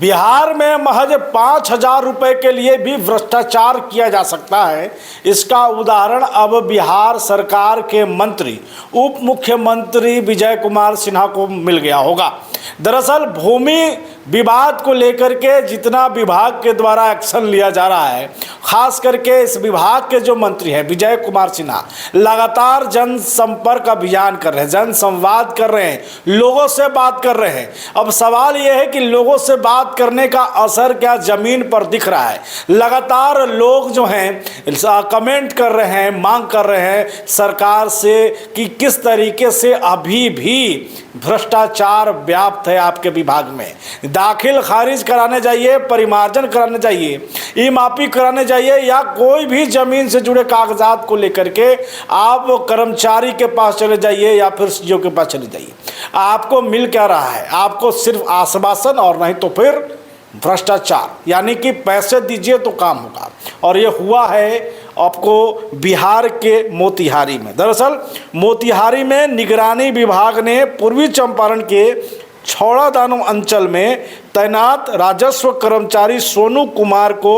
बिहार में महज 5,000 रुपये के लिए भी भ्रष्टाचार किया जा सकता है। इसका उदाहरण अब बिहार सरकार के मंत्री उप मुख्यमंत्री विजय कुमार सिन्हा को मिल गया होगा। दरअसल भूमि विवाद को लेकर के जितना विभाग के द्वारा एक्शन लिया जा रहा है, खास करके इस विभाग के जो मंत्री हैं विजय कुमार सिन्हा लगातार जनसंपर्क अभियान कर रहे हैं, जनसंवाद कर रहे हैं, लोगों से बात कर रहे हैं। अब सवाल यह है कि लोगों से बात करने का असर क्या जमीन पर दिख रहा है? लगातार लोग जो हैं कमेंट कर रहे हैं, मांग कर रहे हैं सरकार से कि किस तरीके से अभी भी भ्रष्टाचार व्याप्त है आपके विभाग में। दाखिल खारिज कराने जाइए, परिमार्जन कराने जाइए, ई मापी कराने जाइए या कोई भी जमीन से जुड़े कागजात को लेकर के आप कर्मचारी के पास चले जाइए या फिर सीईओ के पास चले जाइए, आपको मिल क्या रहा है? आपको सिर्फ आश्वासन और नहीं तो फिर भ्रष्टाचार, यानी कि पैसे दीजिए तो काम होगा। और ये हुआ है आपको बिहार के मोतिहारी में। दरअसल मोतिहारी में निगरानी विभाग ने पूर्वी चंपारण के छौड़ादानो अंचल में तैनात राजस्व कर्मचारी सोनू कुमार को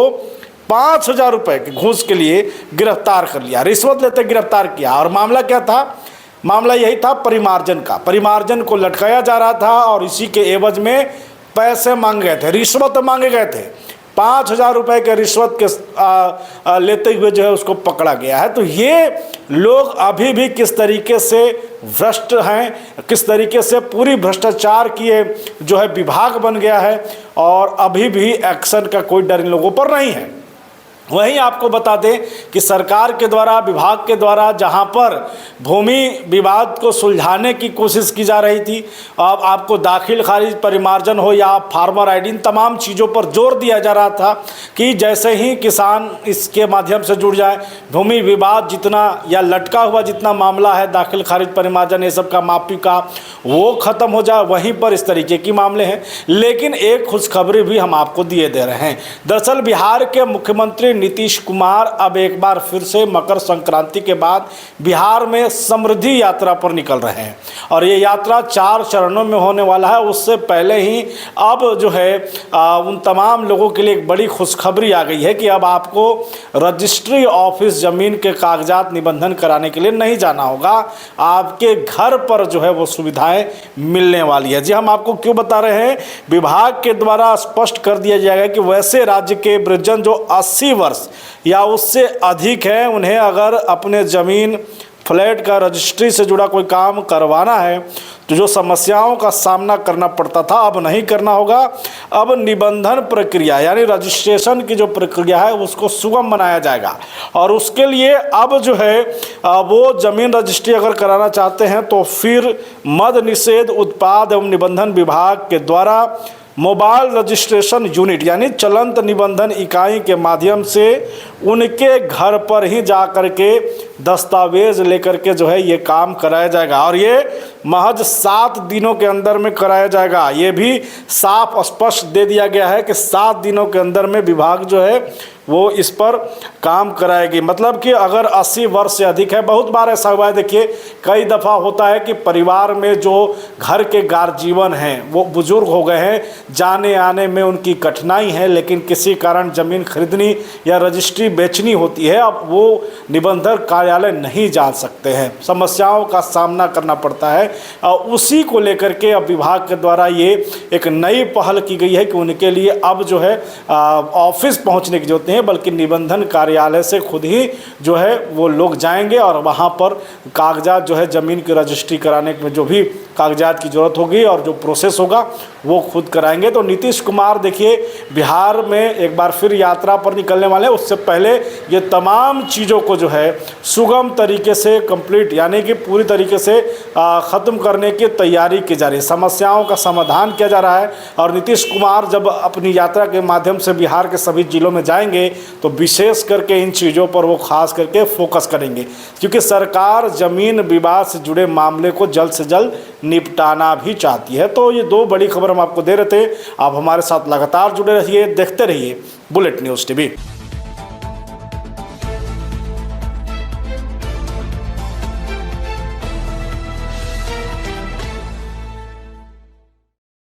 5,000 रुपये के घूस के लिए गिरफ्तार कर लिया। रिश्वत लेते गिरफ्तार किया। और मामला क्या था? मामला यही था परिमार्जन का। परिमार्जन को लटकाया जा रहा था और इसी के एवज में पैसे मांगे गए थे, रिश्वत मांगे गए थे। 5,000 रुपये के रिश्वत के लेते हुए जो है उसको पकड़ा गया है। तो ये लोग अभी भी किस तरीके से भ्रष्ट हैं, किस तरीके से पूरी भ्रष्टाचार किए जो है विभाग बन गया है और अभी भी एक्शन का कोई डर इन लोगों पर नहीं है। वहीं आपको बता दें कि सरकार के द्वारा, विभाग के द्वारा जहां पर भूमि विवाद को सुलझाने की कोशिश की जा रही थी, अब आपको दाखिल खारिज, परिमार्जन हो या फार्मर आईडी, इन तमाम चीज़ों पर जोर दिया जा रहा था कि जैसे ही किसान इसके माध्यम से जुड़ जाए, भूमि विवाद जितना या लटका हुआ जितना मामला है दाखिल खारिज, परिमार्जन, ये सब का माफी का, वो ख़त्म हो जाए। वहीं पर इस तरीके के मामले हैं। लेकिन एक खुशखबरी भी हम आपको दिए दे रहे हैं। दरअसल बिहार के मुख्यमंत्री नीतीश कुमार अब एक बार फिर से मकर संक्रांति के बाद बिहार में समृद्धि यात्रा पर निकल रहे हैं और ये यात्रा 4 चरणों में होने वाला है। उससे पहले ही अब जो है उन तमाम लोगों के लिए एक बड़ी खुशखबरी आ गई है कि अब आपको रजिस्ट्री ऑफिस ज़मीन के कागजात निबंधन कराने के लिए नहीं जाना होगा, आपके घर पर जो है वो सुविधाएं मिलने वाली है। जी, हम आपको क्यों बता रहे हैं? विभाग के द्वारा स्पष्ट कर दिया जाएगा कि वैसे राज्य के वृद्धजन जो 80 वर्ष या उससे अधिक है, उन्हें अगर अपने ज़मीन फ्लैट का रजिस्ट्री से जुड़ा कोई काम करवाना है तो जो समस्याओं का सामना करना पड़ता था अब नहीं करना होगा। अब निबंधन प्रक्रिया यानी रजिस्ट्रेशन की जो प्रक्रिया है उसको सुगम बनाया जाएगा और उसके लिए अब जो है वो ज़मीन रजिस्ट्री अगर कराना चाहते हैं तो फिर मद्य निषेध उत्पाद एवं निबंधन विभाग के द्वारा मोबाइल रजिस्ट्रेशन यूनिट यानी चलंत निबंधन इकाई के माध्यम से उनके घर पर ही जा कर के दस्तावेज लेकर के जो है ये काम कराया जाएगा और ये महज 7 दिनों के अंदर में कराया जाएगा। ये भी साफ स्पष्ट दे दिया गया है कि 7 दिनों के अंदर में विभाग जो है वो इस पर काम कराएगी। मतलब कि अगर 80 वर्ष से अधिक है, बहुत बार ऐसा हुआ है, देखिए कई दफ़ा होता है कि परिवार में जो घर के गार्जियन हैं वो बुज़ुर्ग हो गए हैं, जाने आने में उनकी कठिनाई है, लेकिन किसी कारण ज़मीन खरीदनी या रजिस्ट्री बेचनी होती है, अब वो निबंधक कार्यालय नहीं जा सकते हैं, समस्याओं का सामना करना पड़ता है। और उसी को लेकर के अब विभाग के द्वारा ये एक नई पहल की गई है कि उनके लिए अब जो है ऑफिस पहुँचने की जरूरत नहीं है, बल्कि निबंधन कार्यालय से खुद ही जो है वो लोग जाएंगे और वहाँ पर कागजात जो है ज़मीन की रजिस्ट्री कराने में जो भी कागजात की ज़रूरत होगी और जो प्रोसेस होगा वो खुद कराएंगे। तो नीतीश कुमार देखिए बिहार में एक बार फिर यात्रा पर निकलने वाले हैं। उससे पहले ये तमाम चीज़ों को जो है सुगम तरीके से कंप्लीट यानी कि पूरी तरीके से ख़त्म करने की तैयारी की जा रही है, समस्याओं का समाधान किया जा रहा है। और नीतीश कुमार जब अपनी यात्रा के माध्यम से बिहार के सभी जिलों में जाएंगे तो विशेष करके इन चीज़ों पर वो खास करके फोकस करेंगे, क्योंकि सरकार ज़मीन विवाद से जुड़े मामले को जल्द से जल्द निपटाना भी चाहती है। तो ये 2 बड़ी खबर हम आपको दे रहे थे। आप हमारे साथ लगातार जुड़े रहिए, देखते रहिए बुलेट न्यूज़ टीवी।